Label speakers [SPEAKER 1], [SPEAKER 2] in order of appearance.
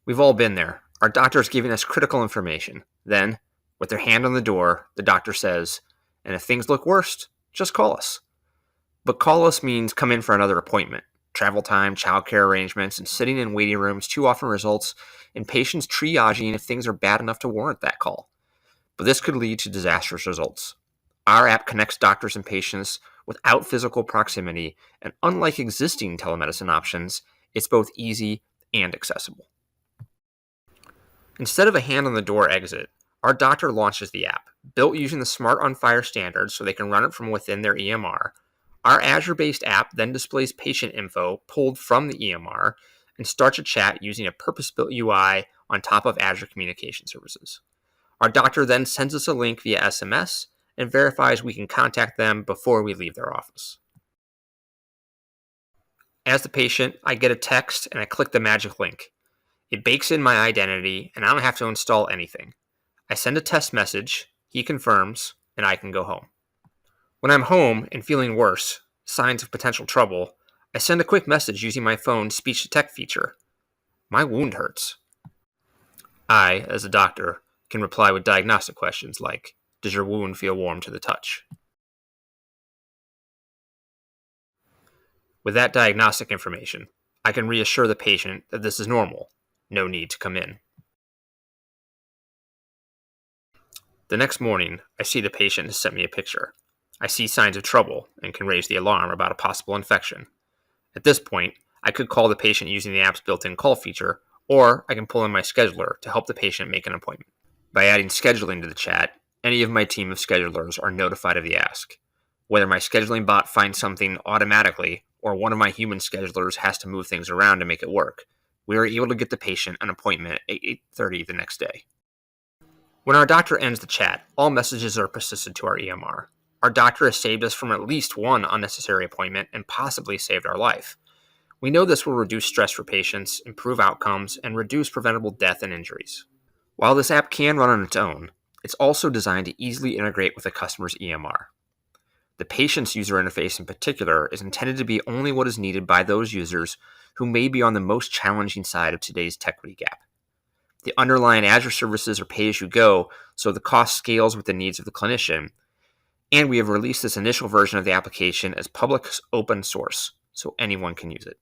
[SPEAKER 1] We've all been there. Our doctor's giving us critical information. Then, with their hand on the door, the doctor says, "And if things look worse, just call us." But call us means come in for another appointment. Travel time, childcare arrangements, and sitting in waiting rooms too often results in patients triaging if things are bad enough to warrant that call. But this could lead to disastrous results. Our app connects doctors and patients without physical proximity, and unlike existing telemedicine options, it's both easy and accessible. Instead of a hand on the door exit, our doctor launches the app, built using the Smart on Fire standards so they can run it from within their EMR. Our Azure-based app then displays patient info pulled from the EMR and starts a chat using a purpose-built UI on top of Azure Communication Services. Our doctor then sends us a link via SMS and verifies we can contact them before we leave their office. As the patient, I get a text and I click the magic link. It bakes in my identity and I don't have to install anything. I send a test message, he confirms, and I can go home. When I'm home and feeling worse, signs of potential trouble, I send a quick message using my phone's speech-to-text feature. My wound hurts. I, as a doctor, can reply with diagnostic questions like, does your wound feel warm to the touch? With that diagnostic information, I can reassure the patient that this is normal, no need to come in. The next morning, I see the patient has sent me a picture. I see signs of trouble and can raise the alarm about a possible infection. At this point, I could call the patient using the app's built-in call feature, or I can pull in my scheduler to help the patient make an appointment. By adding scheduling to the chat, any of my team of schedulers are notified of the ask. Whether my scheduling bot finds something automatically or one of my human schedulers has to move things around to make it work, we are able to get the patient an appointment at 8:30 the next day. When our doctor ends the chat, all messages are persisted to our EMR. Our doctor has saved us from at least one unnecessary appointment and possibly saved our life. We know this will reduce stress for patients, improve outcomes, and reduce preventable death and injuries. While this app can run on its own, it's also designed to easily integrate with a customer's EMR. The patient's user interface in particular is intended to be only what is needed by those users who may be on the most challenging side of today's tech gap. The underlying Azure services are pay-as-you-go, so the cost scales with the needs of the clinician, and we have released this initial version of the application as public open source, so anyone can use it.